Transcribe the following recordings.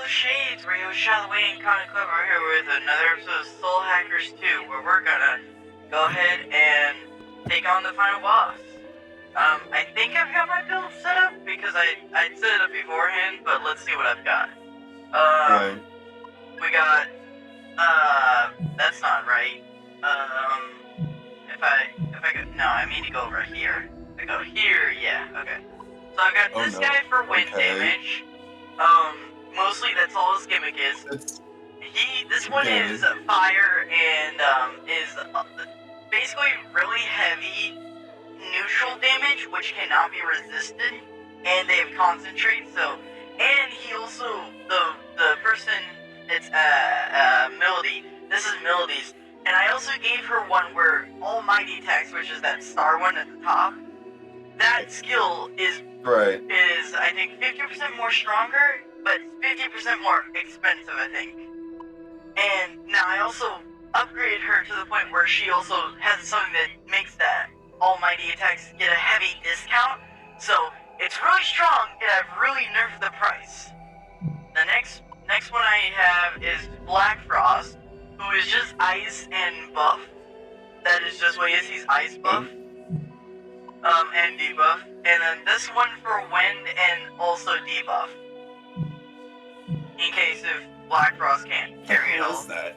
Shades, Rio Shalaway and Connor Club are here with another episode of Soul Hackers 2, where we're gonna go ahead and take on the final boss. I think I've got my build set up, because I set it up beforehand, but let's see what I've got. Right. We got, that's not right. If I go, no, I mean to go over here. I go here, yeah, okay. So I've got this guy for wind damage. Mostly that's all his gimmick is. This one is fire and, is basically really heavy neutral damage, which cannot be resisted, and they have concentrate, so, and he also, the person, it's, Melody, this is Melody's, and I also gave her one where Almighty attacks, which is that star one at the top. That skill is, I think, 50% more stronger, but 50% more expensive, I think. And now I also upgraded her to the point where she also has something that makes that Almighty attacks get a heavy discount. So it's really strong, and I've really nerfed the price. The next one I have is Black Frost, who is just ice and buff. That is just what he is. He's ice buff. And debuff. And then this one for wind and also debuff. In case if Black Frost can't carry it all. What is that?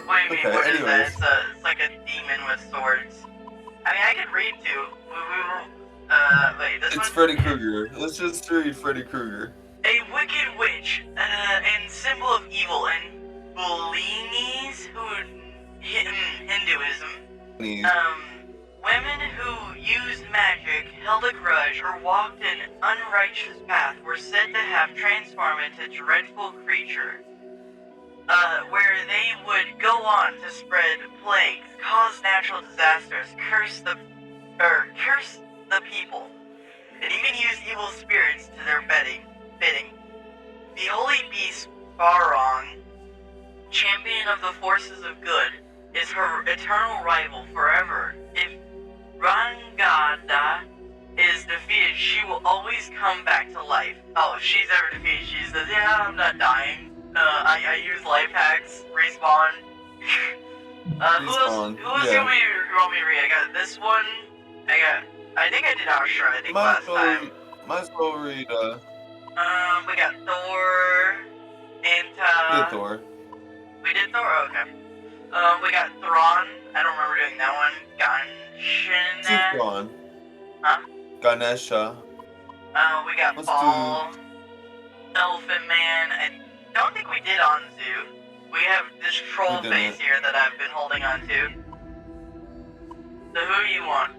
What do you mean, what is that? It's like a demon with swords. I mean, I could read too. Wait, this one? It's Freddy Krueger. Let's just read Freddy Krueger. A wicked witch, and symbol of evil in Bulinis, Hinduism. Women who used magic, held a grudge, or walked an unrighteous path were said to have transformed into dreadful creatures, where they would go on to spread plagues, cause natural disasters, curse the people, and even use evil spirits to their bidding. The holy beast Barong, champion of the forces of good, is her eternal rival forever. If Rangada is defeated, she will always come back to life. Oh, if she's ever defeated, she says, yeah, I'm not dying. I use life hacks, respawn. Who else do you want me to read? I got this one. I think I did Ashra, last time. Might as well read, we got Thor, Anta. We did Thor. We did Thor? Oh, okay. We got Thrawn. I don't remember doing that one. Thrawn. Huh? Ganesha. We got Ball. Elephant Man. I don't think we did Anzu. We have this troll face here that I've been holding on to. So who do you want?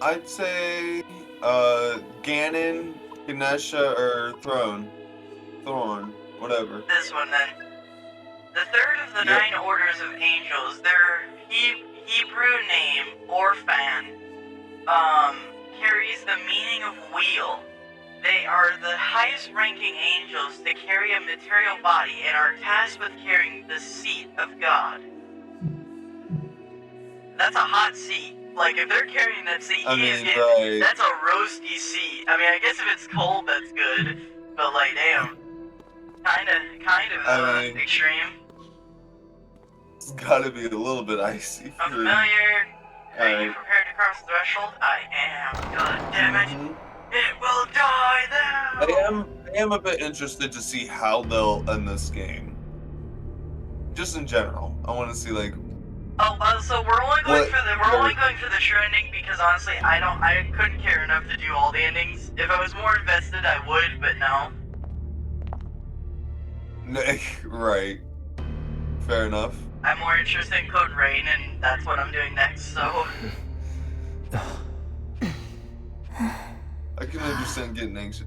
I'd say, Ganon, Ganesha, or Thrawn, whatever. This one then. The third of the 9 orders of angels, their Hebrew name, Orphan, carries the meaning of wheel. They are the highest ranking angels to carry a material body and are tasked with carrying the seat of God. That's a hot seat. Like, if they're carrying that seat, that's a roasty seat. I mean, I guess if it's cold, that's good. But, like, damn. Kind of extreme. It's gotta be a little bit icy. Familiar. Are you prepared to cross the threshold? I am. God damn it. It will die now. I am a bit interested to see how they'll end this game. Just in general. I want to see, like... so we're only going for the true ending because honestly, I couldn't care enough to do all the endings. If I was more invested, I would, but no. Right. Fair enough. I'm more interested in Code Rain, and that's what I'm doing next, so... I can understand getting anxious.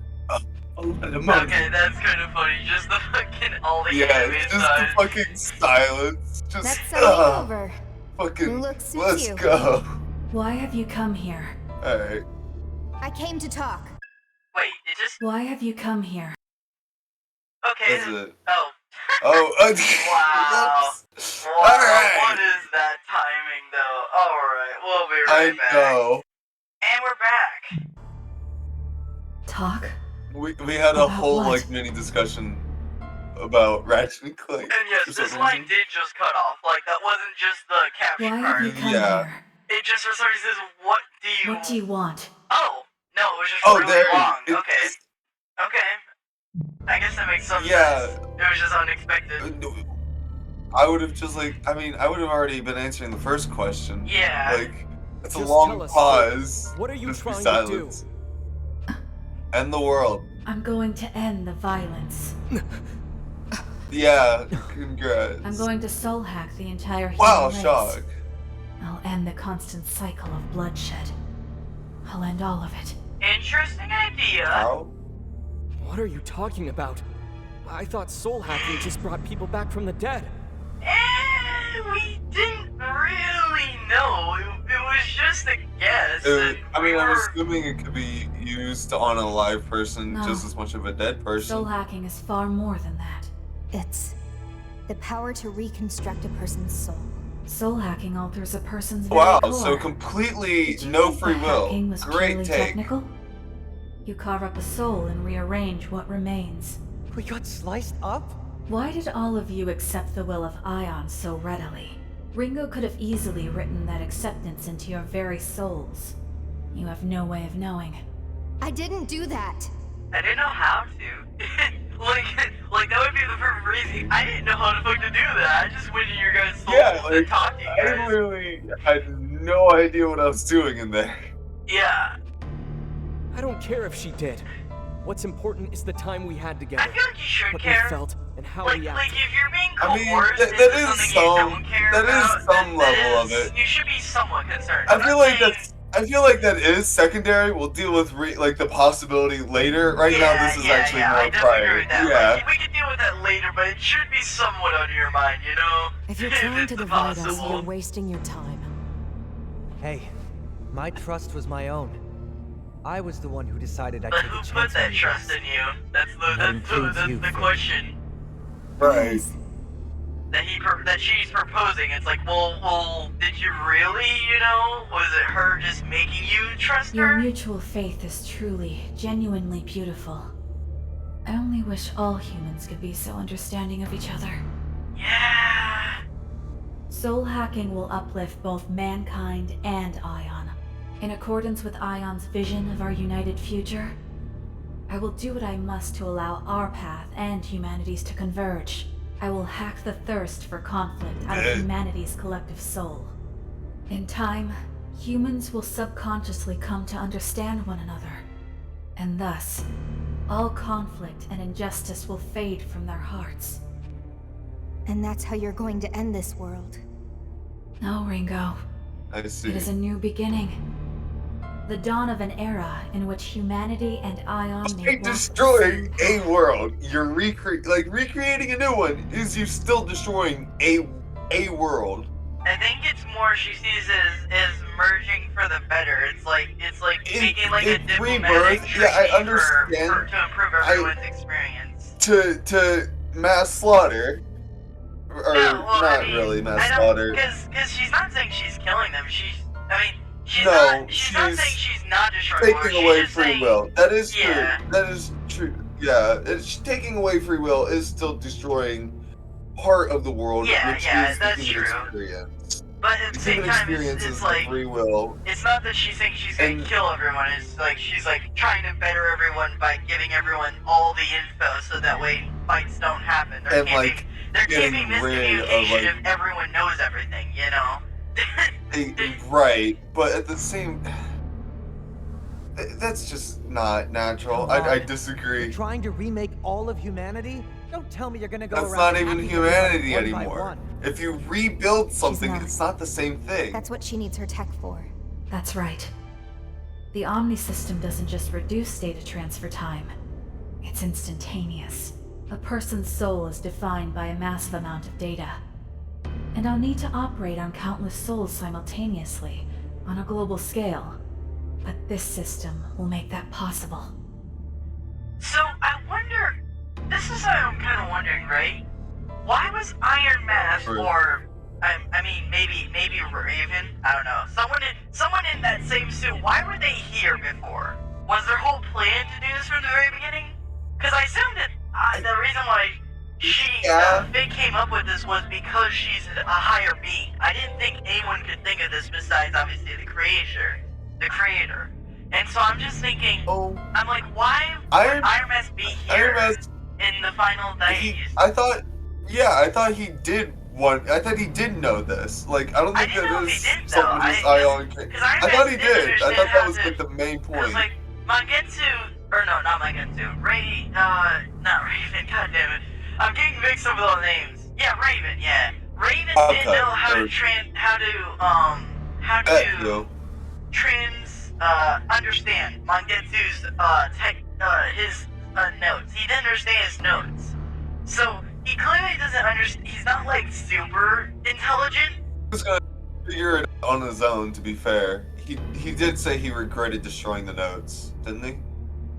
Okay, that's kind of funny. Just the fucking all the enemies just the fucking silence. Just that's over. Fucking let's go. Why have you come here? Alright. I came to talk. Wait, it just... Why have you come here? Okay. That's it. Oh. Oh. Wow. Alright. What is that timing, though? Alright, we'll be right back. I know. And we're back. Talk? We had a About whole what? like mini discussion about Ratchet and Clank. And yes, for this some line reason. did just cut off. Like, that wasn't just the caption Why have part. you come Yeah. here? It just for some reason says, what do you... What do you want? Oh, no, it was just Oh, really there. long. It, Okay. Okay. I guess that makes some Yeah. sense. It was just unexpected. I would have just like. I mean, I would have already been answering the first question. Yeah. Like, it's a Just long tell us, pause. what are you Just be trying to do? silent. End the world. I'm going to end the violence. Yeah. Congrats. I'm going to soul hack the entire human Wow, race. shock. I'll end the constant cycle of bloodshed. I'll end all of it. Interesting idea. How? What are you talking about? I thought soul hacking just brought people back from the dead. We didn't really know. It was just a guess. and I we mean, I'm were- assuming it could be used on a live person No. just as much of a dead person. Soul hacking is far more than that. It's the power to reconstruct a person's soul. Soul hacking alters a person's very Wow, core. so completely Did you no think free the will. hacking was Great purely take. technical? You carve up a soul and rearrange what remains. We got sliced up? Why did all of you accept the will of Ion so readily? Ringo could have easily written that acceptance into your very souls. You have no way of knowing. I didn't do that. I didn't know how to. like that would be the perfect reason. I didn't know how the fuck to do that. I just went to your guys' souls Yeah, and like, talked to you I guys. really had no idea what I was doing in there. Yeah. I don't care if she did. What's important is the time we had I together. feel like you should What care. we felt and how Like we if acted. you're being I mean, coerced that into is something some- you don't care that is about, some that level of is- it. You should be somewhat concerned. I I'm feel not like saying- I feel like that is secondary. We'll deal with like the possibility later. Right now, this is actually I more definitely prior. agree with that. Yeah. Like, we can deal with that later, but it should be somewhat on your mind, you know? If you're trying it's to divide us, possible. you're wasting your time. Hey, my trust was my own. I was the one who decided I'd But take who a put chance that on you trust guys. in you? That's includes you, the Figue. question Right. Yes. that she's proposing. It's like, well, did you really? You know, was it her just making you trust Your her? mutual faith is truly, genuinely beautiful. I only wish all humans could be so understanding of each other. Yeah. Soul hacking will uplift both mankind and Ion. In accordance with Ion's vision of our united future, I will do what I must to allow our path and humanity's to converge. I will hack the thirst for conflict out of humanity's collective soul. In time, humans will subconsciously come to understand one another, and thus, all conflict and injustice will fade from their hearts. And that's how you're going to end this world. No, Ringo. I see. It is a new beginning. The dawn of an era in which humanity and Ion By may walk the destroying same a world, you're recreating a new one. Is you still destroying a world? I think it's more she sees it as merging for the better. It's like making like a in diplomatic Rebirth, yeah, I treaty understand. to improve everyone's experience. To mass slaughter, or No, well, not I mean, really mass I don't, slaughter. because she's not saying she's killing them. She's No, not she's saying she's not destroying them. Taking She's away just free saying, will. That is Yeah. true. That is true. Yeah, taking away free will is still destroying part of the world, Yeah, which yeah, is that's the human true. experience. But at The the same human time, experience it's is like the free will. it's not that she's saying she's gonna And- kill everyone. It's like she's like trying to better everyone by giving everyone all the info, so that way fights don't happen. And, like, they're getting keeping rid of, miscommunication like- if everyone knows everything. You know. Right, but at the same, that's just not natural. I You're disagree. trying to remake all of humanity? Don't tell me you're gonna go That's around not even hacking humanity everyone one by anymore. one. If you rebuild something, not. it's not the same thing. That's what she needs her tech for. That's right. The Omni system doesn't just reduce data transfer time. It's instantaneous. A person's soul is defined by a massive amount of data. And I'll need to operate on countless souls simultaneously, on a global scale. But this system will make that possible. So I wonder. This is what I'm kind of wondering, right? Why was Iron Mask Right. or I mean maybe Raven? I don't know. Someone in that same suit. Why were they here before? Was their whole plan to do this from the very beginning? Yeah. Fig came up with this was because she's a higher being. I didn't think anyone could think of this besides obviously the creator. And so I'm just thinking, Oh, I'm like, why Iron would Iron Man be Iron here Man. in the final days? I thought he did I thought he did know this. Like, I don't I think didn't that know if he is did though. something this Ion can. Because Iron I Man thought he didn't did. I understand thought how that was to. like the main Because point. like Mangetsu, or no, not Mangetsu. Not Raven. God damn it, I'm getting mixed up with all the names. Yeah, Raven. Yeah, Raven didn't Okay, know how to Thank you. understand Mangetsu's his notes. He didn't understand his notes, so he clearly doesn't understand. He's not like super intelligent. He was gonna figure it out on his own. To be fair, he did say he regretted destroying the notes, didn't he?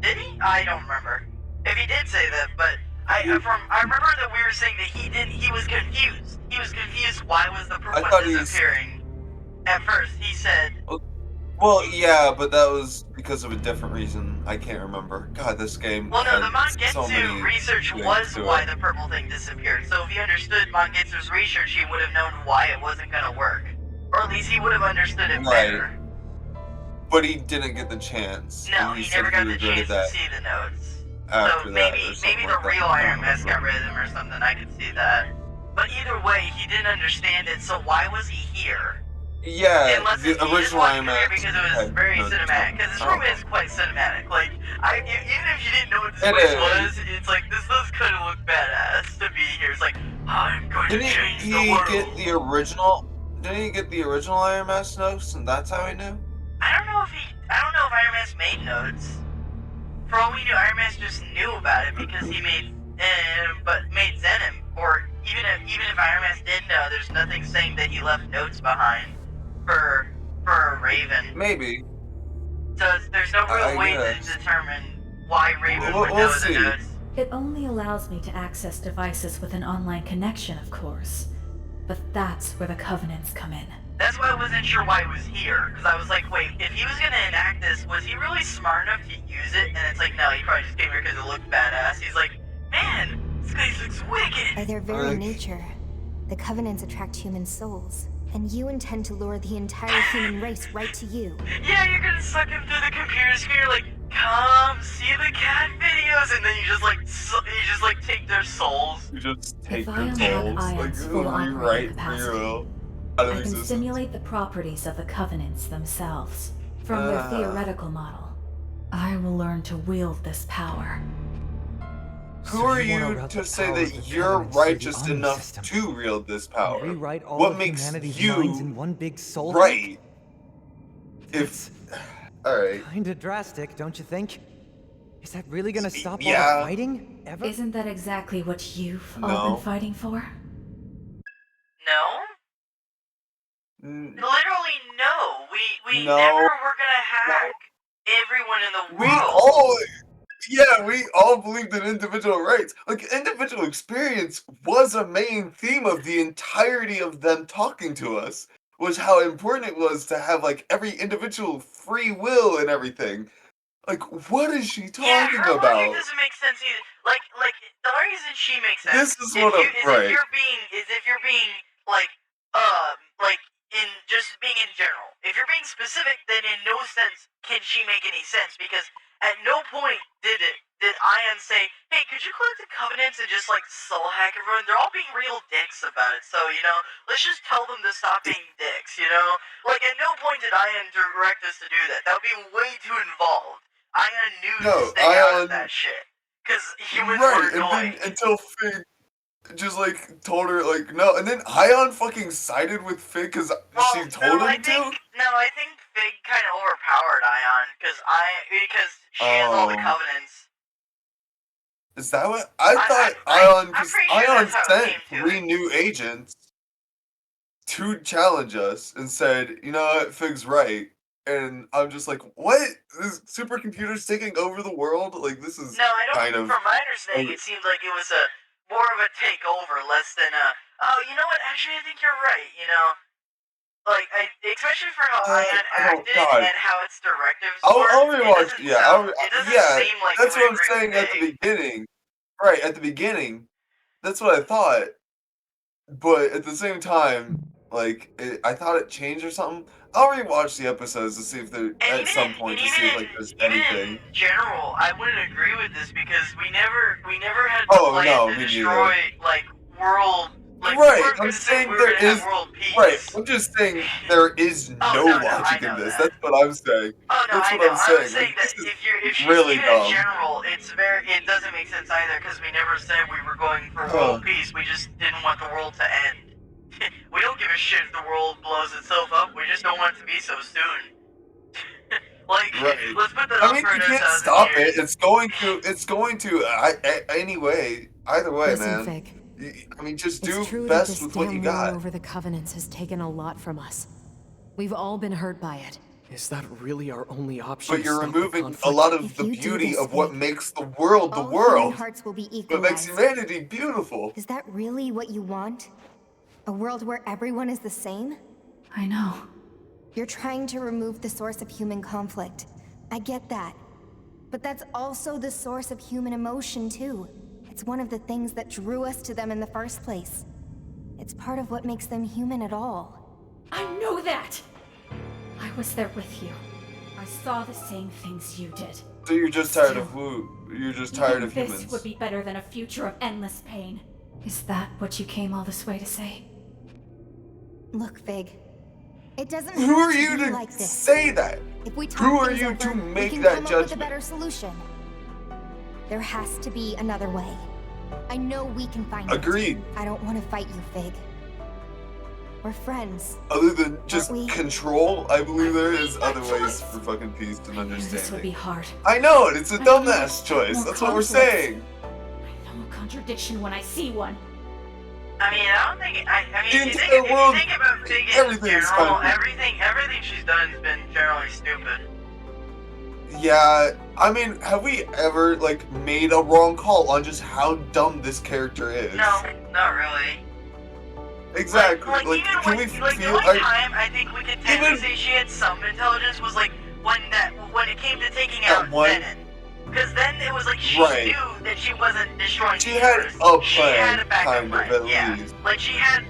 Did he? I don't remember if he did say that, but I remember that we were saying that he was confused. He was confused. Why was the purple I thought disappearing? At first, he said. Well, yeah, but that was because of a different reason. I can't remember. God, this game. Well, no, the had so Mangetsu many research things was to why it. the purple thing disappeared. So if he understood Mangetsu's research, he would have known why it wasn't gonna work, or at least he would have understood it better. But he didn't get the chance. No, and he said never got the regretted chance to that see the notes. after So that, maybe or something the like that. real I Iron don't Man got remember. rid of him or something. I could see that. But either way, he didn't understand it. So why was he here? Yeah, Unless the he just original wanted Iron to come here Man. because it was very cinematic. Because this room is quite cinematic. Like, even if you didn't know what this It place is. was, it's like this does kind of look badass to be here. It's like I'm going to Didn't change the he world. get the original? Didn't he get the original Iron Man notes, and that's how he knew? I don't know if Iron Man's made notes. For all we knew, Iron Man just knew about it because he made Zenon. Or even if Iron Man did know, there's nothing saying that he left notes behind for Raven. Maybe. So there's no real way guess. to determine why Raven would We'll know see. the notes. It only allows me to access devices with an online connection, of course. But that's where the Covenants come in. That's why I wasn't sure why he was here, because I was like, wait, if he was gonna enact this, was he really smart enough to use it? And it's like, no, he probably just came here because it looked badass. He's like, man, this place looks wicked! By their very nature, the Covenants attract human souls, and you intend to lure the entire human race right to you. Yeah, you're gonna suck him through the computer screen, you're like, come see the cat videos, and then you just like take their souls. You just take If their Ion souls, had like Ion's full operating rewrite capacity, your will out of I can existence. simulate the properties of the Covenants themselves from their theoretical model. I will learn to wield this power. Who So are you wanna you route to the say power of that the you're Covenants to the righteous Omni enough system to wield this and power? rewrite all What of makes humanity's you minds in one big soul? right? It's Alright. kinda drastic, don't you think? Is that really gonna stop all Yeah. the fighting? Ever? Isn't that exactly what you've all No. been fighting for? No? N- Literally no. We No. never were gonna hack everyone in the We world. we all believed in individual rights. Like, individual experience was a main theme of the entirety of them talking to us, was how important it was to have, like, every individual free will and everything. Like, what is she Yeah, talking her logic about? doesn't make sense either. Like the only reason she makes sense This is what I'm right. if you're being like in just being in general. If you're being specific, then in no sense can she make any sense because at no point did Ion say, "Hey, could you collect the Covenants and just like soul hack everyone?" They're all being real dicks about it. So let's just tell them to stop being dicks. Like at no point did Ion direct us to do that. That would be way too involved. Ion knew to stay out of that shit. Because humans were Right, and annoying. then until Fig just, like, told her, like, no, and then Ion fucking sided with Fig because she told him to? I think Fig kind of overpowered Ion because she has all the Oh. Covenants. Is that what? I thought I'm because pretty sure Ion that's how it sent came to 3 it. new agents to challenge us and said, you know what, Fig's right. And I'm just like, what? This supercomputer's taking over the world? Like, this is No, I don't. kind of. From my understanding, it seemed like it was more of a takeover, less than a. Oh, you know what? Actually, I think you're right. Especially for how Ion acted God. and how its directives I'll were. rewatch. It Yeah, doesn't seem like that's you what would I'm agree saying with at the Fig. beginning. Right, at the beginning. That's what I thought. But at the same time, like, I thought it changed or something. I'll rewatch the episodes to see if there, And at some point, to see if, like, there's anything. in general, I wouldn't agree with this because we never had the Oh, plan no, to me destroy neither. like world. Like, we Right, weren't I'm gonna say saying we were there gonna have is. world peace. Right, I'm just saying there is Oh, no no, I logic in know this. that. That's what I'm saying. Oh no, That's I what know. I'm I was saying. saying Like, that this is if she's really even in dumb. general, it doesn't make sense either because we never said we were going for world peace. We just didn't want the world to end. We don't give a shit if the world blows itself up. We just don't want it to be so soon. Like, Right. let's put that I off mean, for you another can't 1,000 stop years. it. It's going to. Anyway, either way, Listen, man. Figue. I mean, just It's do true that best this with what you damn war got. over the Covenants has taken a lot from us. We've all been hurt by it. Is that really our only option? But to you're stop the removing a conflict? lot of If the you do beauty this, of what Figue, makes the world the all human world. hearts will be What makes equalized. humanity beautiful. Is that really what you want? A world where everyone is the same? I know. You're trying to remove the source of human conflict. I get that. But that's also the source of human emotion, too. It's one of the things that drew us to them in the first place. It's part of what makes them human at all. I know that! I was there with you. I saw the same things you did. So you're just tired of who? You're just tired Even of this humans. would be better than a future of endless pain. Is that what you came all this way to say? Look, Figue. It doesn't Who have are to you be to like this. say that? If we talk Who are things you over, to we make can that come up with a judgment? better solution. There has to be another way. I know we can find Agreed. it. I don't want to fight you, Figue. We're friends. Other than just we? control, I believe there is My other ways choice. for fucking peace and I knew this would be understanding. hard. I know it. It's a I dumbass knew choice. more That's what we're conflicts. saying. I know a contradiction when I see one. I mean, I don't think. I mean, The if you entire world, think about Figue in everything is general, conflict. everything she's done has been generally stupid. Yeah, I mean, have we ever, like, made a wrong call on just how dumb this character is? No, not really. Exactly. Like, even can when, we like the feel only like time I think we could technically even- say she had some intelligence was like when it came to taking That out one- Zenon. Because then it was like she Right. knew that she wasn't destroying She the had universe. a She had plan, a backup kind of, plan, at yeah. least. Like she had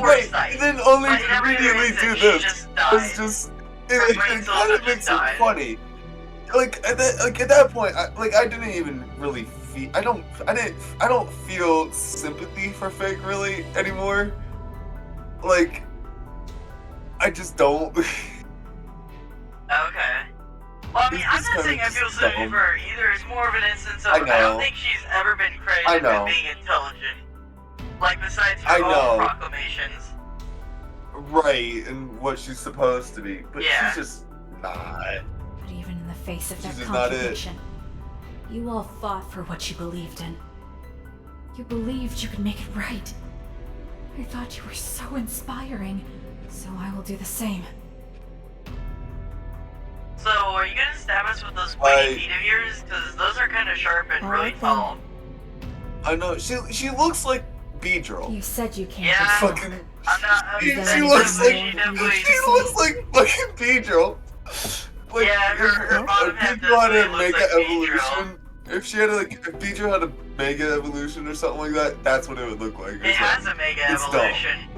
Right, foresight. and then only But in to every other immediately instance, do she this. just died. It's just Her it brain kind cells of just makes died. it funny. Like at that point, I didn't even really feel. I don't feel sympathy for Figue really anymore. Like, I just don't. Okay. Well, I mean, It's I'm just not saying I kinda feel sympathy dumb. for her either. It's more of an instance of I I, know. don't think she's ever been I credited know. with being intelligent. Like besides I her know. own proclamations. Right, and what she's supposed to be, but Yeah. she's just not. But even in the face of that She's just not it. contradiction, you all fought for what you believed in. You believed you could make it right. I thought you were so inspiring, so I will do the same. So, are you gonna stab us with those I- pointy feet of yours? Because those are kind of sharp and really Alright then. tall. I know she looks like Beedrill. You said you can't Yeah. control. Fucking. I'm not. I mean, She looks like she definitely. she looks like fucking Beedrill. Like, Yeah, her bottom half if Beedrill had a definitely mega looks like evolution, if she had if Beedrill had a mega evolution or something like that, that's what it would look like. or It has something. a mega It's dumb. evolution.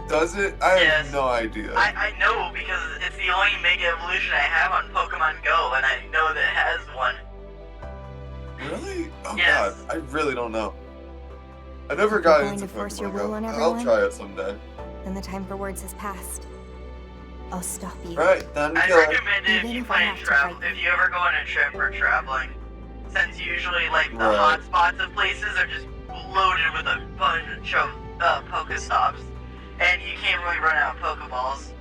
Does it? I Yes. have no idea. I know because it's the only mega evolution I have on Pokemon Go, and I know that it has one. Really? Oh Yes. god, I really don't know. I never You're got going into to force Pokemon your will Go. on I'll everyone? try it someday. Then the time for words has passed. I'll stop you. Alright, time to I'd kill it. recommend it if Even you if I plan have to to travel. fight you. If you ever go on a trip or traveling, since usually like the Right. hot spots of places are just loaded with a bunch of Pokestops, and you can't really run out of Pokeballs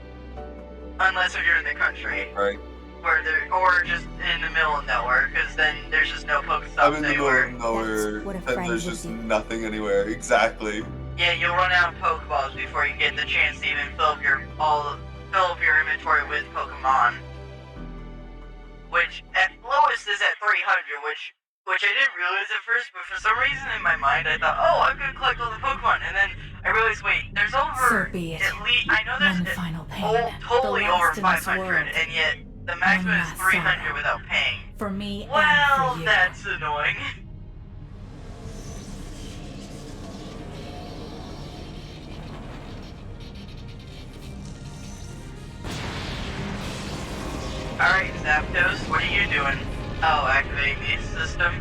unless if you're in the country Right. where or just in the middle of nowhere, because then there's just no Pokestops I'm in the middle anywhere. of nowhere, That's what a and friend there's would just do. nothing anywhere. Exactly. Yeah, you'll run out of Pokeballs before you get the chance to even fill up your inventory with Pokemon. Which at lowest is at 300, which I didn't realize at first, but for some reason in my mind I thought, oh, I'm gonna collect all the Pokemon, and then I realized, wait, there's over So be it. at least I know there's One final pain. totally the over last in this 500, world. and yet the maximum is last 300 sorrow. without paying. For me Well, and for you. that's annoying. doing? Oh, activating the system.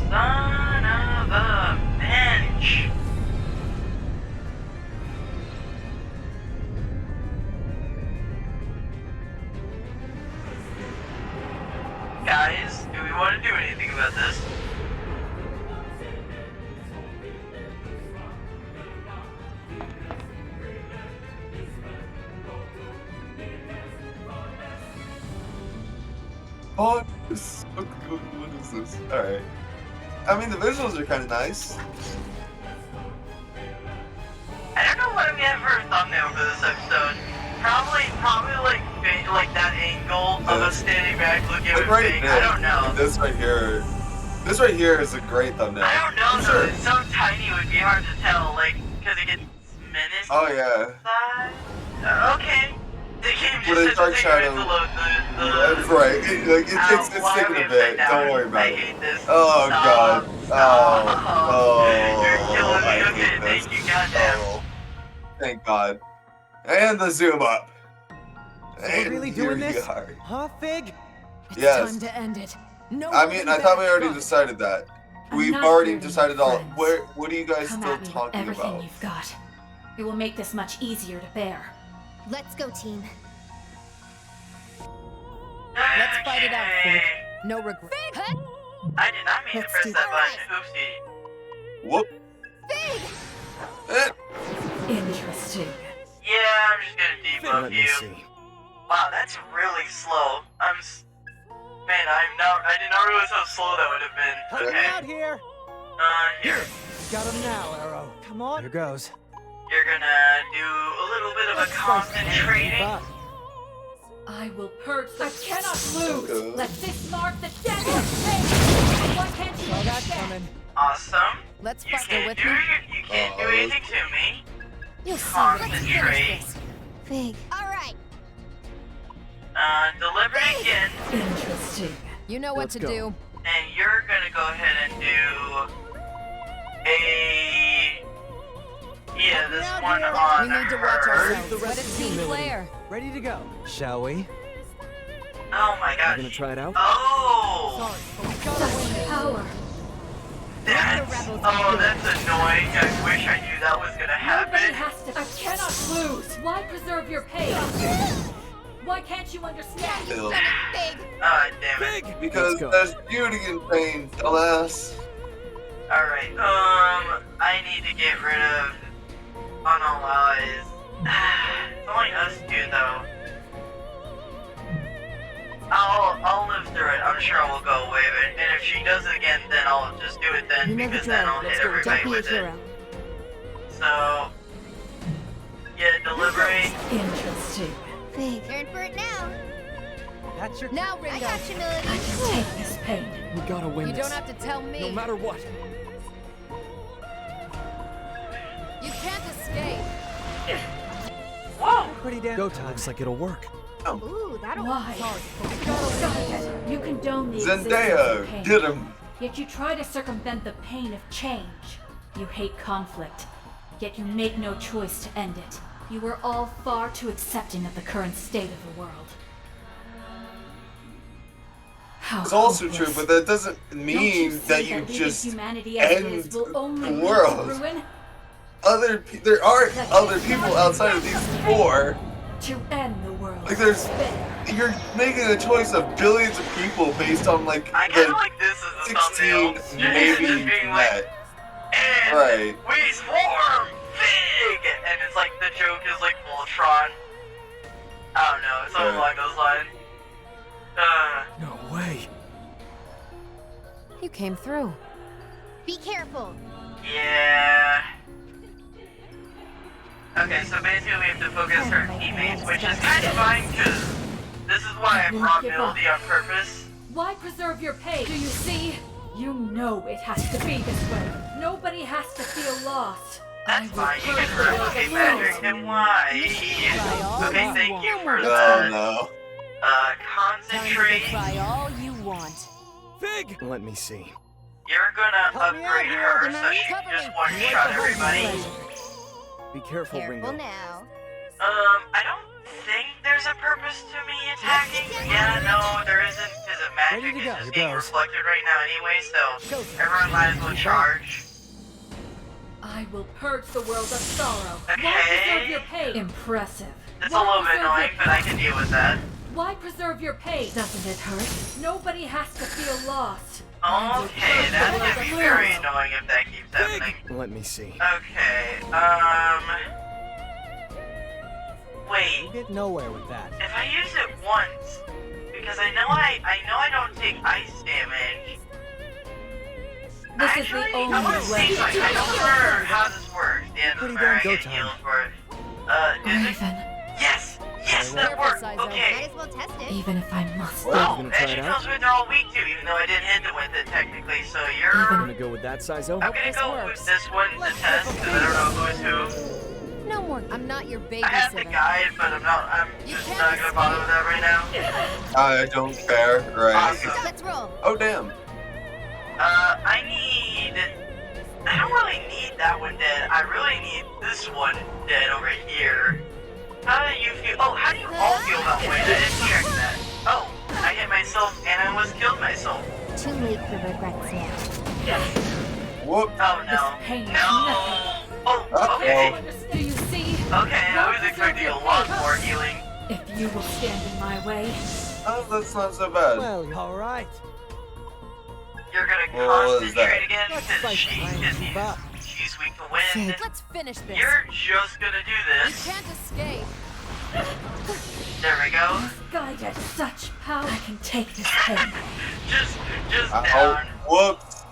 Son of a bench. Guys, do we want to do anything about this? Oh, this is so cool. What is this? Alright. I mean, the visuals are kind of nice. I don't know what we have for a thumbnail for this episode. Probably like that angle of us standing back looking at Like Figue. I don't know. This right here is a great thumbnail. I don't know For though. sure. It's so tiny it would be hard to tell, like, because it gets minutes. Oh yeah. Okay. The game With a just dark has to take a minute shadow. to load That's right. It's why taking are we a bit. upside down? Don't worry about I it. hate this. Oh god. Oh. You're killing me. I hate Okay, this. thank you, goddamn. Oh. Thank God. And the zoom up. So we're really doing here we this? are. Huh, Figue? It's Yes. time to end it. No I mean, holding I thought we back. already decided that. I'm We've not already hurting decided your all. friends. What are you guys Come still at me with talking everything about? you've got. It will make this much easier to bear. Let's go, team. Let's fight it out, Okay. Figue. No regret. I did not mean to Let's press do that that. button. Oopsie. Whoop. Eh. Interesting. Yeah, I'm just gonna debuff Let me you. see. Wow, that's really slow. Man, I did not realize how slow that would have been. Help me Okay. out here! Here. Got him now, Arrow. Come on. Here goes. You're gonna do a little bit of a concentrating. Up. I will purge. I cannot lose. Okay. Let this mark the death of pain. Why can't you Saw that understand? coming. Awesome. Let's You fight. Go can't with do me. you can't do anything to me. You'll see. Concentrate. Figue. All right. Deliver it again, Interesting. You know what Let's to go. do. and you're gonna go ahead and do this Out one here. on We need to watch her. ourselves. The What rest a is team humility. player. Ready to go. Shall we? Oh my You gosh. gonna try it out? Oh, Such power. that's annoying. I wish I knew that was gonna Nobody happen. has to. I cannot lose. Why preserve your pain? Why can't you understand? Ew. Figue. Ah, damn it. Big! Because Let's go. there's beauty in pain, alas. Alright, I need to get rid of annoys. It's only us two though. I'll live through it. I'm sure it will go away. And if she does it again, then I'll just do it then, You know the because then drill. I'll Let's hit go. Don't everybody be a with it. hero. So, yeah, delivery. Interesting. Figue. You're in for it now. That's your. Now, I Ringo. got you, I Melody. can take this pain. We gotta win You this. don't have to tell me. No matter what. You can't escape. Whoa! Pretty damn. Go time. Looks like it'll work. Ooh, that'll. Why? You condone the existence of Zendaya, pain. get him. Yet you try to circumvent the pain of change. You hate conflict, yet you make no choice to end it. You are all far too accepting of the current state of the world. How It's also true, hopeless. but that doesn't Don't mean see that you leaving just humanity as it end is will only the lead to world. ruin? There are other people outside of these four. To end the world. Like there's, There. you're making a choice of billions of people based on like I kind of the like this as a 16 thumbnail. maybe Just being like, net. and Right. we swarm big! And it's like the joke is like Voltron. I don't know, something Yeah. along those lines. No way. You came through. Be careful. Yeah. Okay, so basically we have to focus our teammates, which is kind of fine, because this is why I brought Melody on purpose. Why preserve your pain? Do you see? You know it has to be this way. Nobody has to feel lost. That's I will fine, you can purge the replicate world of magic, then why? Okay, thank you for Oh the, no. Time concentrate. to try all you want. Fig! Let me see. You're gonna Help me out upgrade here, her so Denise. she can Cover just me. one-shot everybody. Be careful, Careful Ringo. now. I don't think there's a purpose to me attacking. Yeah, no, there isn't, because the magic Ready to is go. just Here being goes. reflected right now anyway, so Go. everyone might as well charge. I will purge the world of sorrow. Why Okay. preserve your pain? Impressive. It's a Why little bit preserve annoying, your but I can deal with that. Why preserve your pain? Doesn't it hurt? Nobody has to feel lost. Okay, that's gonna be very annoying if that keeps happening. Let me see. Okay, wait. You get nowhere with that. If I use it once, because I know I don't take ice damage. This Actually, is the I only want to way. see something. I don't remember how this works. The end of Pretty the I damn go get time. healed for it. Is it? Raven, Yes! Yes, that Careful, worked! Sizo. Okay. Might as well test it. even if I must. Oh, gonna try magic it out? tells me they're all weak too, even though I didn't hit them with it technically, so I'm you're... gonna go with that, Sizo. I'm gonna this go works. with this one to test, because I don't know who's who. No more. I'm not your I have the babysitter. guide, but I'm You just can't not gonna bother with that right now. I don't care. Right. Awesome. Let's roll. Oh damn. I don't really need that one dead. I really need this one dead over here. How do you feel? Oh, how do you all feel that way? I didn't check that. Oh, I hit myself and I almost killed myself. Too late for regrets now. Whoop. Oh no. This pain is No. Oh, okay. Do you see? Okay, I was expecting a lot more healing. If you will stand in my way, Oh, that's not so bad. Well, all right. You're gonna What was that? concentrate again Let's because fight behind the back. she's weak to wind. Let's finish this. You're just gonna do You this. can't escape. There we go. guided such power, I can take this pain. Just Ow. down. Whoops.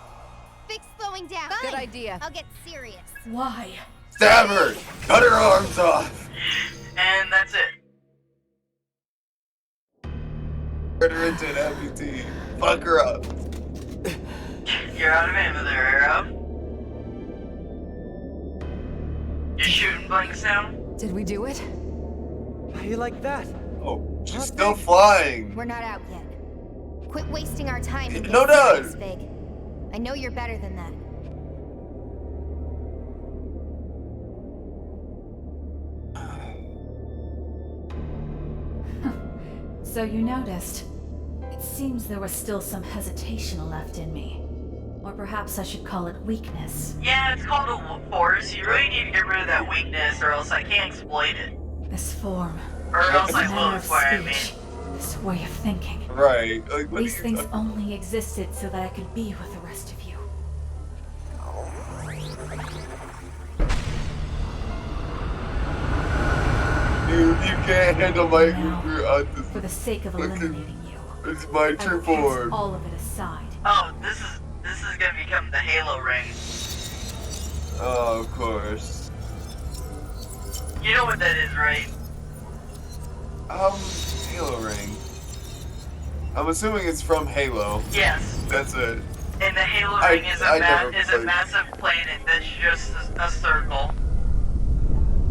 Fix slowing down. Good idea. I'll get serious. Why? Stab her. Cut her arms off. And that's it. Turn her into an amputee. Fuck her up. You're out of ammo there, Arrow. You shooting blanks now? Did we do it? How you like that? Oh, she's still flying. We're not out yet. Quit wasting our time. and No, get no. serious, Figue. I know you're better than that. So you noticed. It seems there was still some hesitation left in me. Or perhaps I should call it weakness. Yeah, it's called a force. You really need to get rid of that weakness or else I can't exploit it. This form, Or else this I will, manner of is what I mean. speech, this way of thinking. Right. Like, what These are you things talking- only existed so that I could be with the rest of you. Dude, you can't handle my Now, uber For the autism. sake of Fucking- eliminating you, It's my I true will cast form. all of it aside. Oh, this is gonna become the Halo ring. Oh, of course. You know what that is, right? Halo ring. I'm assuming it's from Halo. Yes. That's it. And the Halo I- ring is I a never is a played. massive planet that's just a circle.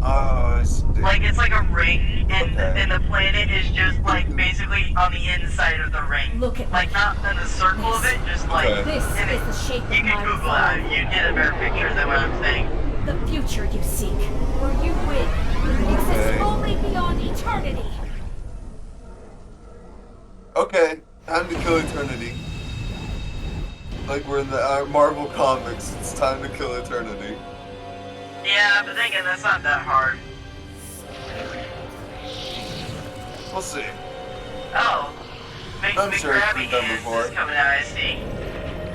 Oh, I see. Like it's like a ring, and Okay. and the planet is just like basically on the inside of the ring. Look at Like me. not in the circle of it, just like Okay. This in is it. the shape You of my can Google it. resolve. You get a better picture than what I'm saying. The future you seek, where you win, exists Okay. only beyond eternity. Okay, time to kill eternity. Like we're in the Marvel comics, it's time to kill eternity. Yeah, but then again, that's not that hard. We'll see. Oh, big I'm big sure it's grabby been done hands before. is coming out. I see.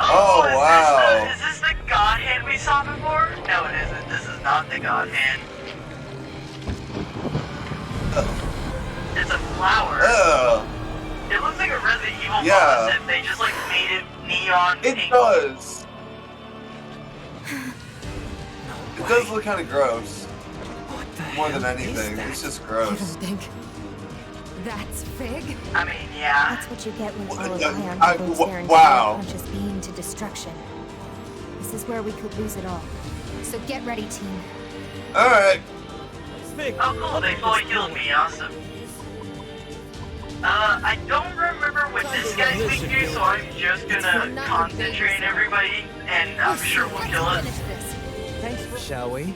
Oh, wow. Is this the God hand we saw before? No, it isn't. This is not the God hand. It's a flower. Ugh, It looks like a Resident Evil Yeah. boss if they just like made it neon it pink. does. It does look kind of gross. What the More hell than is anything, that? it's just I gross. don't think that's Figue. I mean, yeah. That's what you get when all of Uh, Ion I- devotes wa- their wow. entire conscious being to destruction. This is where we could lose it all. So get ready, team. Alright, Figue, Oh, cool. They fully healed me. Awesome. I don't remember what this guy's weak to, so I'm just gonna concentrate everybody, and I'm sure we'll Let's kill it. finish this. thanks for... Shall we?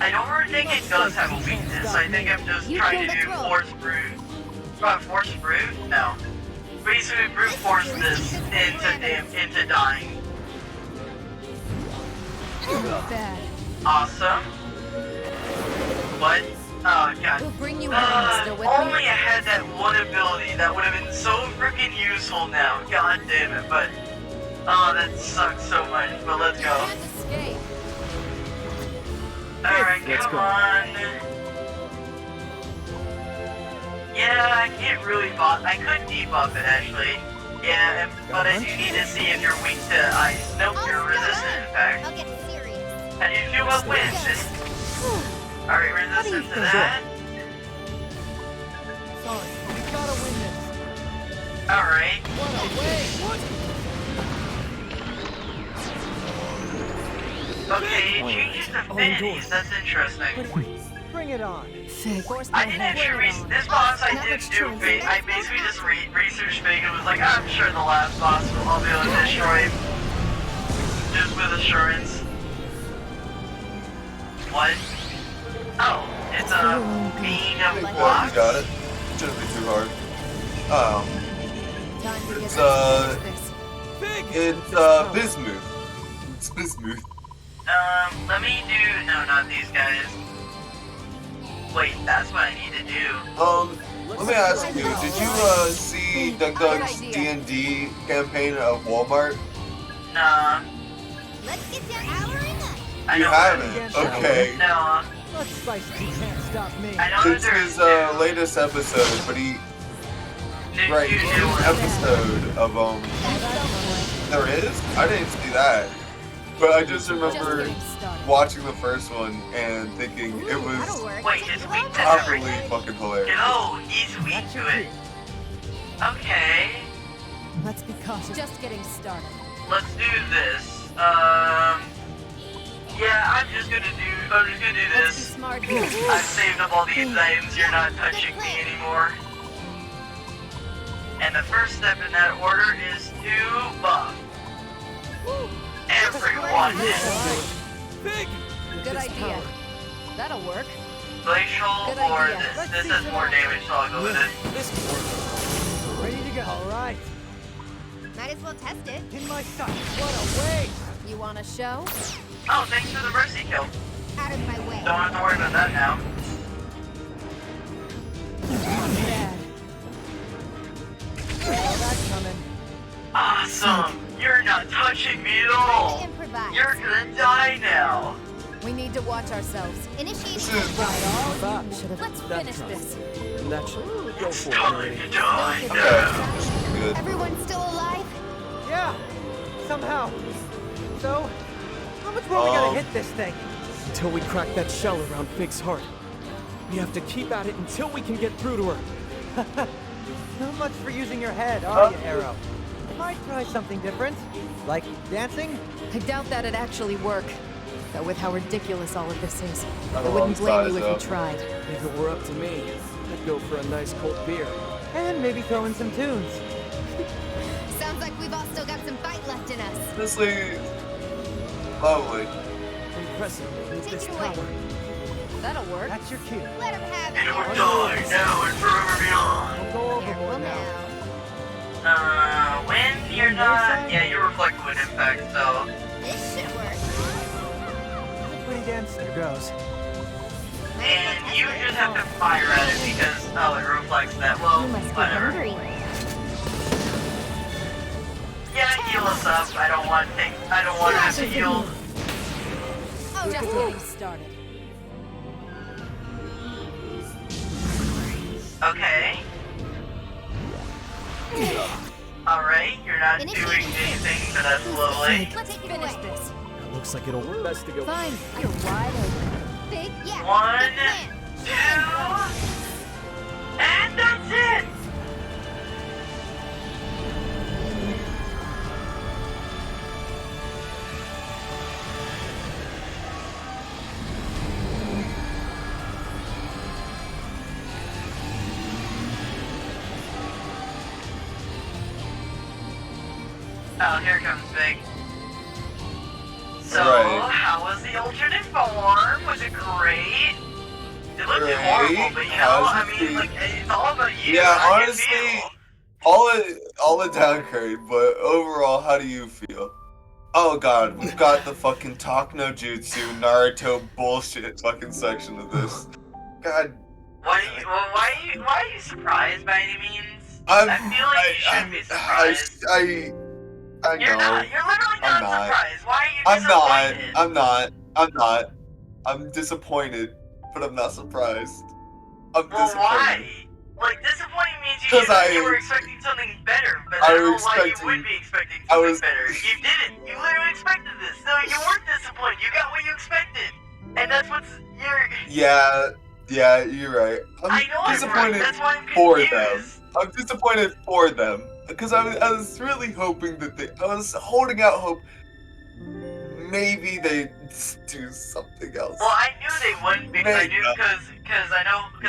I don't really think it does have a weakness. I think I'm just trying to do force brute. Force brute? No. Basically brute force this into dying. Bad. Awesome. What? Oh god. We'll bring you home, still with Only me? I had that one ability that would have been so freaking useful now. God damn it, but oh, that sucks so much. But let's go. Can't escape. Alright, Let's come go. on. Yeah, I can't really buff. I could debuff it actually. Yeah, but I do need to see if you're weak to ice. Nope, you're resistant in fact. I'll get serious. How do you feel about wind? Alright, resistant to that. Sorry, we gotta win this. Alright. What a way! What? Okay, it changes affinities. That's interesting. Bring it on. Fig. I didn't actually this boss I didn't do Figue. I basically just researched Figue and was like, I'm sure the last boss I'll be able to destroy him. Just with assurance. What? Oh, it's a being I of think blocks. you got it. Shouldn't be too hard. Time to It's, get this. It's, Bismuth. It's Bismuth. Let me do, no, not these guys. Wait, that's what I need to do. Let me ask you, did you, see Doug Doug's D&D campaign of Walmart? Nah, Let's get down hour in that. I You know. haven't? Okay. No, Let's slice it. You can't stop me. I know that It's there's his, latest episode, but he, right, new new one. episode of, there is? I didn't see that. But I just remember watching the first one and thinking it That'll was work. Wait, it's weak to properly everything. fucking hilarious. No, he's weak to it. Okay, Let's be cautious. Just getting started. let's do this. Yeah, I'm just gonna do Let's be this. smart here. I've saved up all these items, you're not touching me anymore. And the first step in that order is to buff everyone. Big! Good idea. That'll work. Glacial Good or idea. this. This has more damage, so I'll go with it. This can work. Ready to go. All right. Might as well test it. In my sights. What a way! You want a show? Oh, thanks for the mercy kill. Out of my way. Don't have to worry about that now. Bad. Saw that coming. Awesome! You're not touching me at Time all! to improvise. You're gonna die now! We need to watch ourselves. Initiate. This is Should have. Let's That finish counts. this. And that should go It's for it, time lady. to die Don't now! give good. Everyone's still alive? Yeah. Somehow. So, how much more we gotta Um, hit this thing? Until we crack that shell around Fig's heart. We have to keep at it until we can get through to her. Not much for using your head, are you, Arrow? Might try something different. Like dancing? I doubt that'd actually work. Though with how ridiculous all of this is, Not I a wouldn't long blame you size, if you though. tried. If it were up to me, I'd go for a nice cold beer. And maybe throw in some tunes. Sounds like we've all still got some fight left in us. Honestly, lovely. Impressive. With Take this it away. power. That'll work. That's your cue. Let him have And we'll it. die now and forever beyond! Don't go Careful overboard now. now. When you're not... Yeah, you reflect wind impact, so... This should work. Pretty damn there goes. And you just have to fire at it because, oh, it reflects that. Well, You must be whatever. hungry. Yeah, heal us up. I don't want to have to heal. Oh, Just no. getting started. Okay. Alright, you're not doing anything, so that's lovely. Let's take it Finish away. this. It looks like it'll work best to go. Fine. You're wide open. Big, yeah. One, big plan. 2, and that's it! Oh, here comes Figue. So, Right. how was the alternate form? Was it great? It looked Great. horrible, but you know, How's I it mean, feel? like, it's all about you. Yeah, How do you honestly, feel? all the downgrade, but overall, how do you feel? Oh god, we've got the fucking talk no jutsu Naruto bullshit fucking section of this. God, Why are you surprised by any means? I'm, I feel like you should be surprised. I You're not. know. You're literally I'm not not. surprised. Why are you I'm not. disappointed? I'm not. I'm disappointed, but I'm not surprised. I'm Well, disappointed. why? Like, disappointing means you were expecting something better, but I don't know why you would be expecting something better. You didn't. You literally expected this. No, you weren't disappointed. You got what you expected. And that's what's... Yeah, you're right. I know I'm right. disappointed That's why I'm for confused. them. I'm disappointed for them. Because I was really hoping that I was holding out hope maybe they'd do something else. Well, I knew they wouldn't because I Maybe. knew because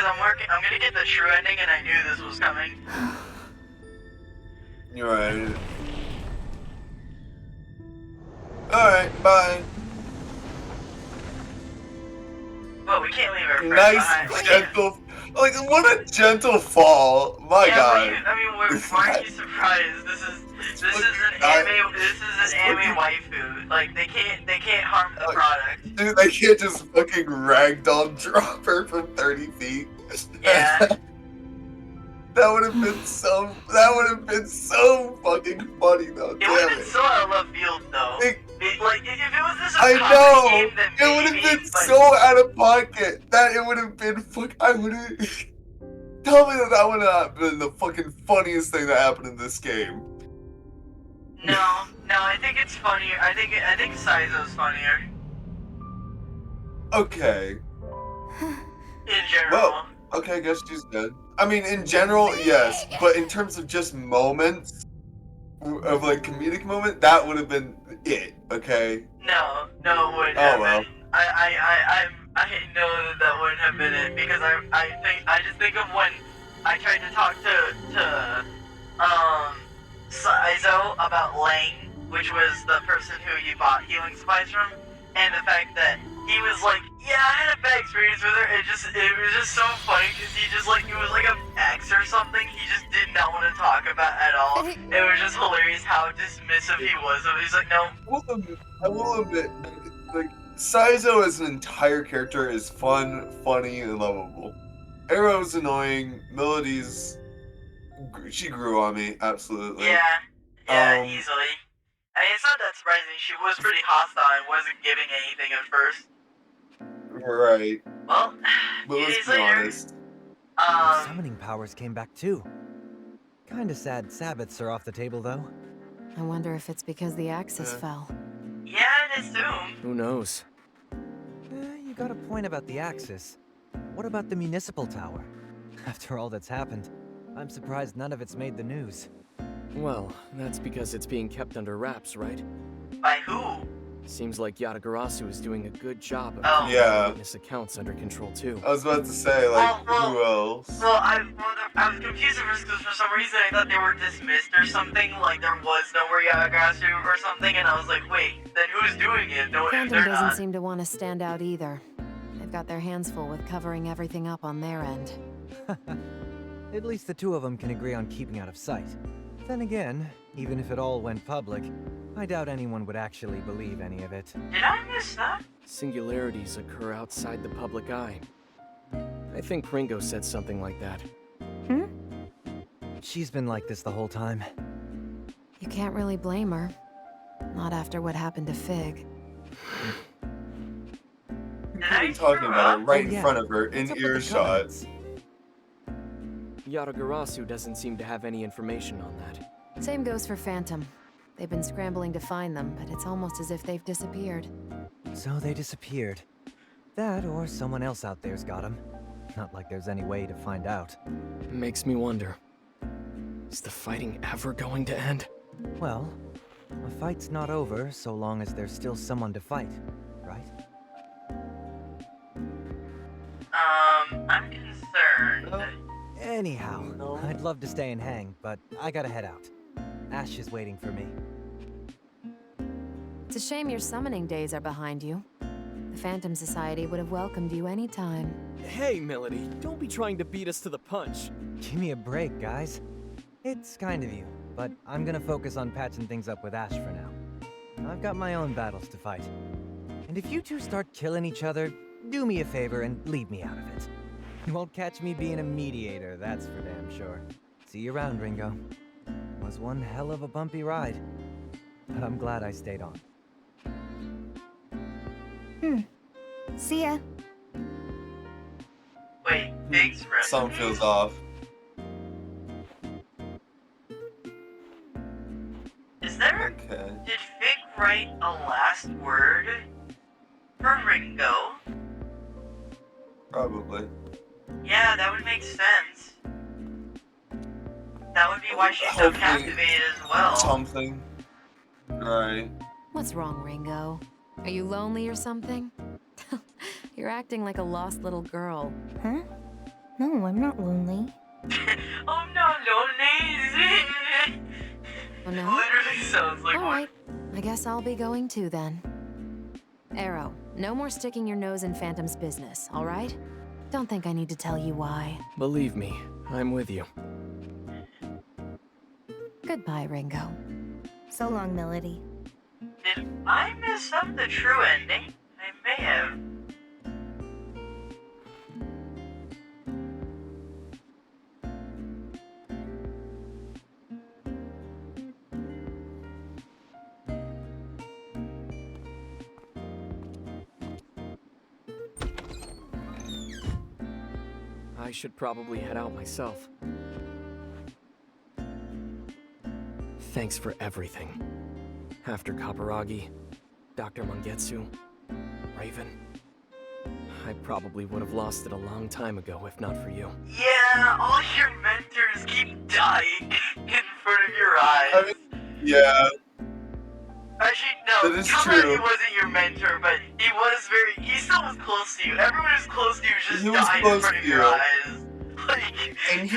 I'm gonna get the true ending and I knew this was coming. You're right. Alright, bye. Well, we can't leave our friends Nice, behind. We can't. gentle. Like, what a gentle fall. My Yeah, god. why are you surprised? This is an anime waifu. Like they can't harm the product. Dude, they can't just fucking ragdoll drop her from 30 feet. Yeah. That would have been so fucking funny though. It would have been so out of left field though. If it was this I a know. comedy game, then It would have maybe, been but so out of pocket that it would have been I would have. Tell me that would have been the fucking funniest thing that happened in this game. No, I think it's funnier. I think Saizo's funnier Okay. in general. Well, okay, I guess she's dead. I mean, in general, yes, but in terms of just moments of like comedic moment, that would have been it. Okay. No, it wouldn't Oh, have well. been. I know that wouldn't have been it because I just think of when I tried to talk to Saizo about Lang, which was the person who you bought healing supplies from, and the fact that he was like, yeah, I had a bad experience with her. It was just so funny because he just like, it was like an ex or something. He just did not want to talk about at all. It was just hilarious how dismissive he was. He's like, no. I will admit, like, Saizo as an entire character is fun, funny, and lovable. Arrow's annoying. Melody's, she grew on me, absolutely. Yeah, easily. I mean, it's not that surprising. She was pretty hostile and wasn't giving anything at first. Right. Well, But few let's days be later, honest. Summoning powers came back too. Kinda sad Sabbaths are off the table though. I wonder if it's because the axis fell. yeah, I'd assume. Who knows? You got a point about the Axis. What about the municipal tower? After all that's happened, I'm surprised none of it's made the news. Well, that's because it's being kept under wraps, right? By who? Seems like Yatagarasu is doing a good job of Oh. keeping Yeah. witness accounts under control too. I was about to say, like, who else? Well, I was confused at first because for some reason I thought they were dismissed or something. Like there was nowhere Yatagasu or something, and I was like, wait, then who's doing it? No, Phantom they're doesn't not. seem to want to stand out either. They've got their hands full with covering everything up on their end. At least the two of them can agree on keeping out of sight. Then again, even if it all went public, I doubt anyone would actually believe any of it. Did I miss that? Singularities occur outside the public eye. I think Ringo said something like that. She's been like this the whole time. You can't really blame her. Not after what happened to Figue. Did I Talking screw about it up? right Oh, in yeah. front of her, in What's up with the earshot. comments? Yatagarasu doesn't seem to have any information on that. Same goes for Phantom. They've been scrambling to find them, but it's almost as if they've disappeared. So they disappeared. That or someone else out there's got them. Not like there's any way to find out. Makes me wonder. Is the fighting ever going to end? Well, a fight's not over so long as there's still someone to fight, right? I'm concerned. Anyhow, No. I'd love to stay and hang, but I gotta head out. Ash is waiting for me. a shame your summoning days are behind you. The Phantom Society would have welcomed you anytime. Hey, Melody, don't be trying to beat us to the punch. Give me a break, guys. It's kind of you, but I'm gonna focus on patching things up with Ash for now. I've got my own battles to fight. And if you two start killing each other, do me a favor and leave me out of it. You won't catch me being a mediator, that's for damn sure. See you around, Ringo. Was one hell of a bumpy ride. But I'm glad I stayed on. See ya. Wait, Figue's Something recipe? feels off. Is there... Okay. Did Figue write a last word for Ringo? Probably. Yeah, that would make sense. That would be why she's so Hopefully captivated as well. Something. Right. What's wrong, Ringo? Are you lonely or something? You're acting like a lost little girl. Huh? No, I'm not lonely. I'm not lonely. Oh no? Literally sounds like one. Alright, I guess I'll be going too then. Arrow, no more sticking your nose in Phantom's business, alright? Don't think I need to tell you why. Believe me, I'm with you. Goodbye, Ringo. So long, Melody. Did I miss up the true ending? I may have. I should probably head out myself. Thanks for everything. After Kaparagi, Dr. Mangetsu, Raven. I probably would have lost it a long time ago if not for you. Yeah, all your mentors keep dying in front of your eyes. I mean, yeah. Actually, no, That is Kaparagi true. wasn't your mentor, but he still was close to you. Everyone who's close to you just He was died in close front of to your you. eyes. Like, And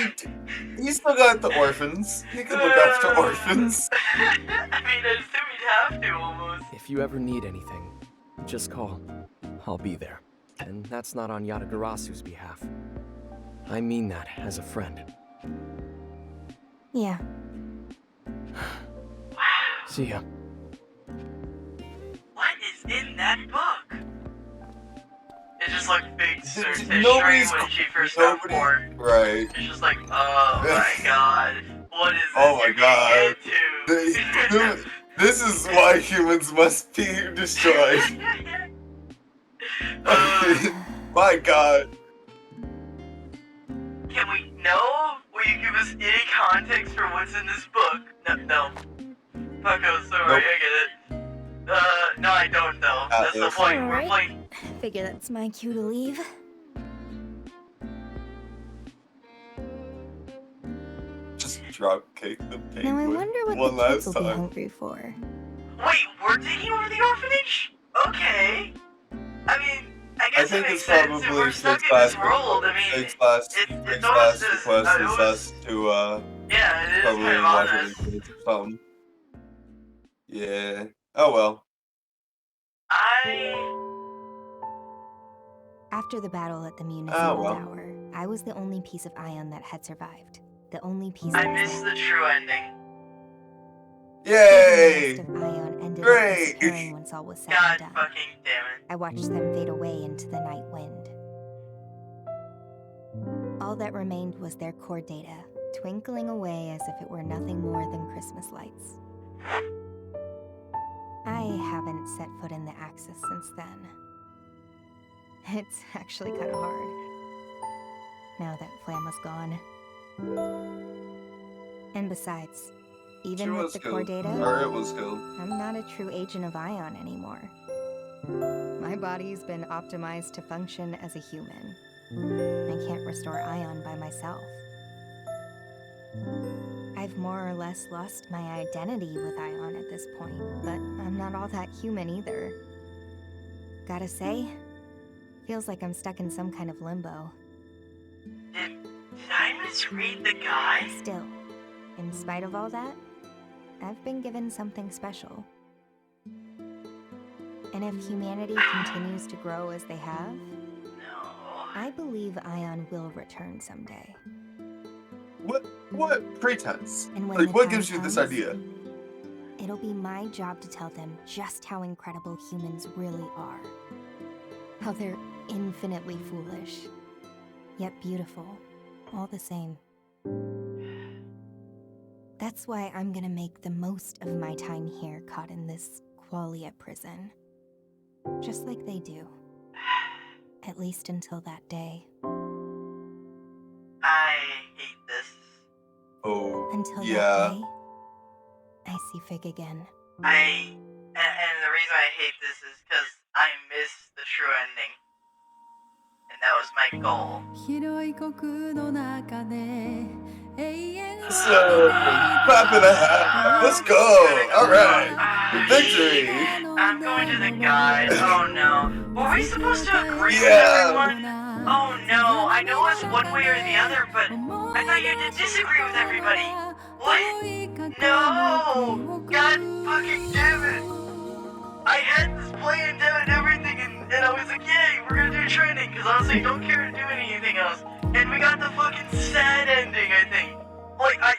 he still got the orphans. He could look after orphans. I mean, I assume you'd have to, almost. If you ever need anything, just call. I'll be there. And that's not on Yatagarasu's behalf. I mean that as a friend. Yeah. Wow. See ya. What is in that book? It's just like big search history Nobody's- when she first got nobody- born. Right. It's just like, oh my god, what is this Oh my you're god. getting into? This is why humans must be destroyed. My god. Can we know? Will you give us any context for what's in this book? No. Paco, sorry, Nope. I get it. No, I don't though. That's the Yes. point. We're Alright. playing. Figure that's my cue to leave. Just drop kick the penguin. Now I wonder what one the kids last will be time. hungry for. Wait, we're taking over the orphanage? Okay. I mean, I I guess it think makes it's sense if probably we're Fig's stuck in last this world. I mean, Fig's last it's almost as request is it was, us to yeah, it is probably kind of watch honest. it or something. Yeah. Oh well. After the battle at the municipal well. tower, I was the only piece of Ion that had survived. The only piece I that missed the true ending. Yay! The rest of Ion ended Great. up disappearing once all was said God and done. fucking damn it. I watched them fade away into the night wind. All that remained was their core data, twinkling away as if it were nothing more than Christmas lights. I haven't set foot in the Axis since then. It's actually kind of hard, now that Flamma's gone. And besides, She even with was the core killed. data, Or it was killed. I'm not a true agent of Ion anymore. My body's been optimized to function as a human. I can't restore Ion by myself. I've more or less lost my identity with Ion at this point, but I'm not all that human either. Gotta say, feels like I'm stuck in some kind of limbo. Did I misread the guy? Still, in spite of all that, I've been given something special. And if humanity continues to grow as they have, No. I believe Ion will return someday. What pretense? And when Like, the what time gives you this comes, idea? It'll be my job to tell them just how incredible humans really are. How they're infinitely foolish, yet beautiful, all the same. That's why I'm gonna make the most of my time here caught in this qualia prison. Just like they do. At least until that day. I hate this. Oh, Until yeah. that day, I see Figue again. And the reason I hate this is because I missed the true ending. And that was my goal. So, clap in the hat. Let's go. All right. Victory. I'm going to the guide. Oh no. Were we supposed to agree with Yeah. everyone? Oh no. I know it's one way or the other, but I thought you had to disagree with everybody. What? No. God fucking damn it. I had this plan down and everything, and I was like, yay, we're gonna do training, because I was like, don't care to do anything else. And we got the fucking sad ending, I think. Like, I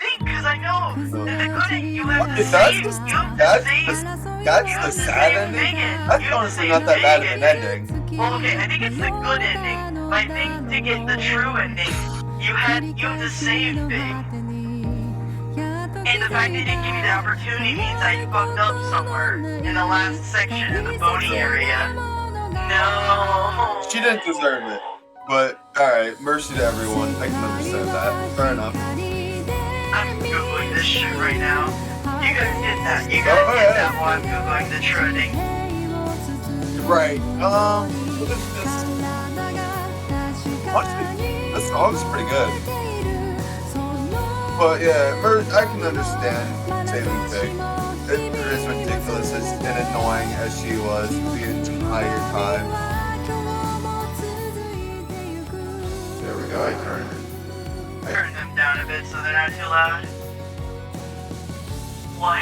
think, because I know that the good ending, you have to save, you have to save, That's the sad ending? That's honestly not that bad of an ending. Well, okay, I think it's the good ending, but I think to get the true ending, you have to save Figue. And the fact they didn't give me the opportunity means I fucked up somewhere in the last section in the boating area. No. She didn't deserve it. But, alright, mercy to everyone. I can understand that. Fair enough. I'm Googling this shit right now. You guys get that. You guys get that while I'm Googling the true ending. Right. What is this? What? This song's pretty good. But yeah, I can understand saving Figue. It is ridiculous and annoying as she was the entire time. There we go, I Turn them down a bit so they're not too loud. What?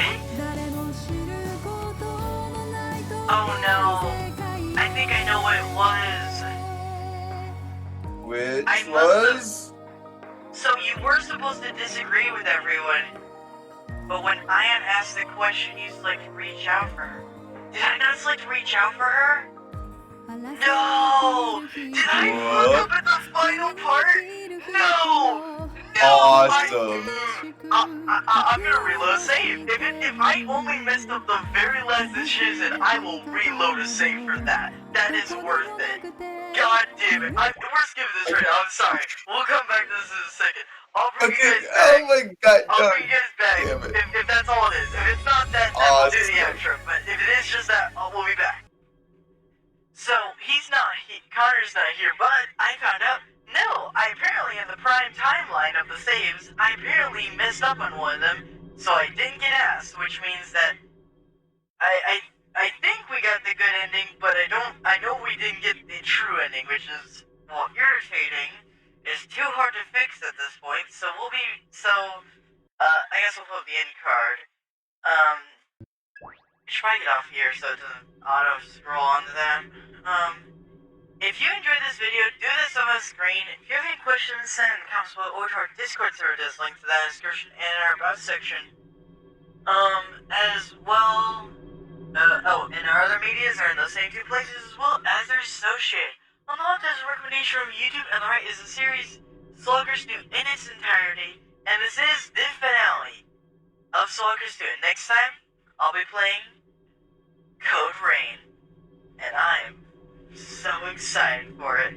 Oh no. I think I know what it was. Which I was? So you were supposed to disagree with everyone, but when Ion asked the question, you selected reach out for her. Did I not select reach out for her? No! Did I fuck up at the final part? No! Awesome. I'm gonna reload a save. If I only messed up the very last decision, I will reload a save for that. That is worth it. God damn it. We're skipping this right now. I'm sorry. We'll come back to this in a second. I'll bring you guys back. Oh my god. I'll bring you guys back Damn it. if that's all it is. If it's not that, then we'll do the outro. But if it is just that, we'll be back. So, Connor's not here, but I found out, no, I apparently in the prime timeline of the saves, I apparently messed up on one of them, so I didn't get asked, which means that I think we got the good ending, but I know we didn't get the true ending, which is, well, irritating. It's too hard to fix at this point, so I guess we'll put the end card. Should probably get off here so it doesn't auto-scroll onto that. If you enjoyed this video, do this on the screen. If you have any questions, send in the comments below or to our Discord server. There's a link to that in the description and in our about section. As well, and our other medias are in those same two places as well as they're associated. On the left is a recommendation from YouTube, and on the right is a series Slugger's 2 in its entirety, and this is the finale of Slugger's 2. Next time, I'll be playing Code Rain, and I'm so excited for it.